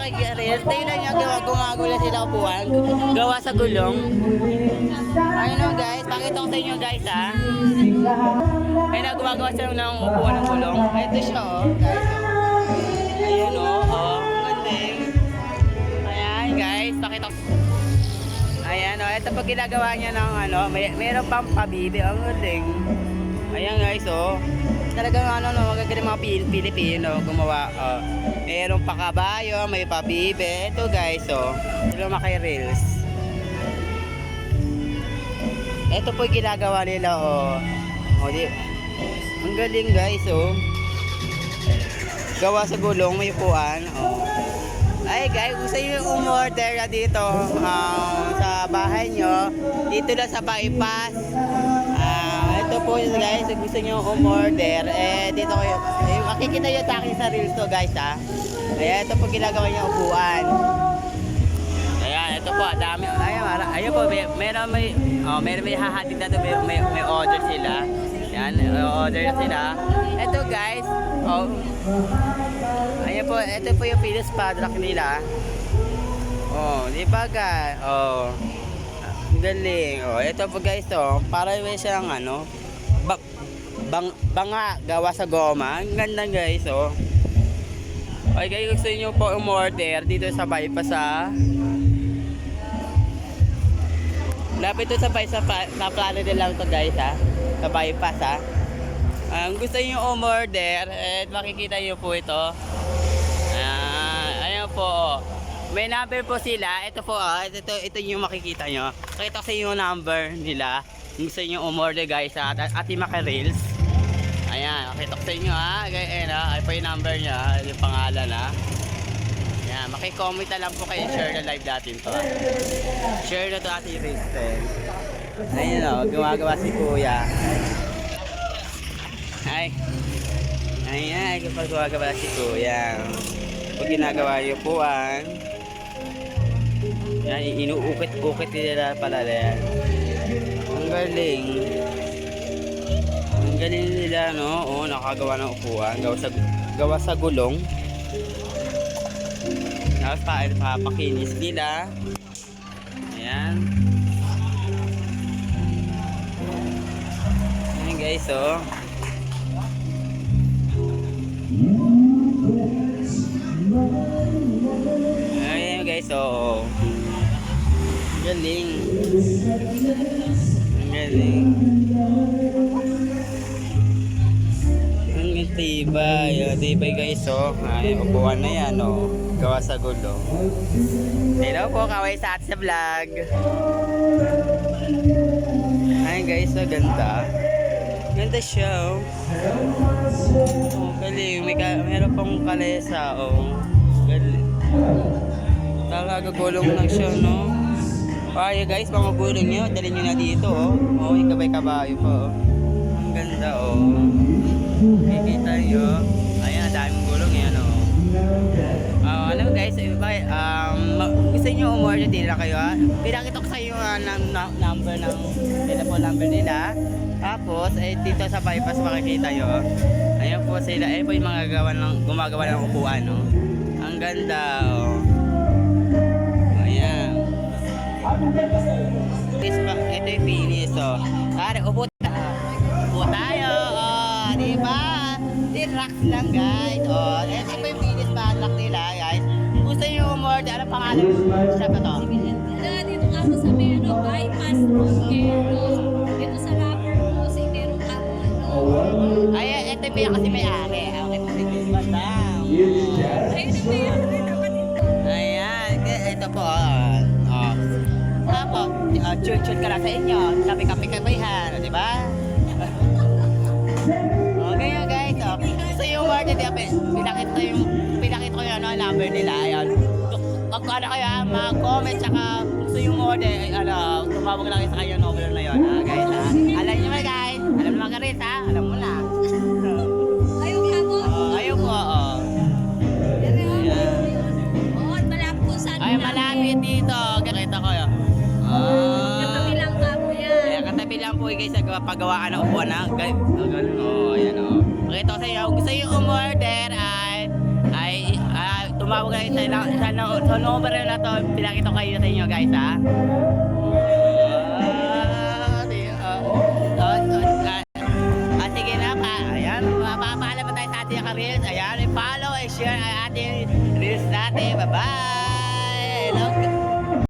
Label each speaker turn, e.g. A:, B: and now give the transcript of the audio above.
A: makikiril. Tingnan nyo, gumagula sila upuan. Gawa sa gulong. Ayun o guys, pakita ko sa inyo guys ha. Ayun na, gumagawa sila ng upuan ng gulong. Ito siya o guys. Ayun o, ang galing. Ayan guys, pakita ko. Ayan o, ito pag ginagawa niya ng ano, mayroon pang pabibi. Ang galing. Ayan guys o. Talagang magagaling mga Pilipino gumawa. Mayroon pa kabayo, may pabibe. Ito guys, ito maki-reels. Ito po yung ginagawa nila, di. Ang galing guys, gawa sa gulong, may upuan, Ay guys, gusto nyo umorder na dito sa bahay nyo. Dito lang sa bypass. Ito po guys, gusto nyo umorder, dito kayo, makikita nyo sa akin sa reels to guys ha. Ayan, ito po ginagawa niya upuan. Ayan, ito po, dami. Ayan po, meron may hahatid na ito, may order sila. Ayan, order na sila. Ito guys, ayan po, ito po yung Philips padlock nila. Di ba guys? Galing. Ito po guys, para may siyang banga gawa sa goma. Ang ganda guys, Okay guys, gusto niyo po umorder dito sa bypass lapit to sa bypass sa plano din lang to guys sa bypass gusto niyo umorder, makikita niyo po ito. Ayan po. May number po sila. Ito po, ito yung makikita nyo. Pakita ko sa inyo yung number nila. Gusto nyo umorder guys at Ate Maka Reels. Ayan, pakita ko sa inyo Ayan ay po yung number niya, yung pangalan Ayan, makicomment na lang po kayo, share na live natin to Share na to Ate Reels. Ayun gumagawa si Kuya. Ayan, kapag gumagawa si Kuya. Pag ginagawa yung upuan. Yan, inuukit-ukit nila pala yan. Ang galing. Ang galing nila, no? Nakagawa ng upuan. Gawa sa gulong. Tapos papakinis nila. Ayan. Ayan guys, Ayan guys, galing. Ang galing. Ang tibay. Tibay guys, Ay, upuan na yan, gawa sa gulong. Hello po, kaway sa atin sa vlog. Ayan guys, ganda. Ganda siya, galing. Meron pang kalesa, galing. Talaga gulong lang siya, no? Kaya guys, mga gulong nyo, dalhin nyo na dito, ikabay-kabayo po, Ang ganda, Kikita nyo. Ayan, daming gulong yan, Alam guys, gusto nyo umorder din lang kayo, Pinakita ko sa inyo number ng telephone number nila. Tapos, dito sa bypass makikita nyo. Ayan po sila, po yung mga gumagawa ng upuan, Ang ganda, Ayan. Ito yung finish, upo tayo, diba? Relax lang guys, ito po yung finish padlock nila, guys. Gusto nyo umorder, ano pangalan? Siya ba to?
B: Dito nga sa bypass dito sa rapper po, sa Itero Kapwa.
A: Ay, ito yung kasi may-ari. Okay po, sige. Ayan, ito po, Tapos, chut-chut ka lang sa inyo. Kape-kape-kapehan, di ba? Okay nga guys, Gusto yung word nila, pinakit ko yung number nila. Ayan. Kung ano kayo, mag-comment, tsaka gusto yung order, tumawag lang kayo sa kanyang number na yun, guys, Alam nyo ba guys? Alam naman ka rin, Alam mo na.
B: Ayaw ka po?
A: Ayaw po,
B: Malapit po saan?
A: Ay, malapit dito. Kita ko yun.
B: Katabi lang ka po yan.
A: Katabi lang po guys, sa paggawaan ng upuan na. Ganun, ayan, Pakita ko sa inyo, gusto yung umorder ay tumawag kayo sa number na to, pinakita ko kayo sa inyo guys ha. Sige na pa, ayan, mapapaalam tayo sa ating ka-reels, ayan, follow and share ang ating reels natin, bye bye!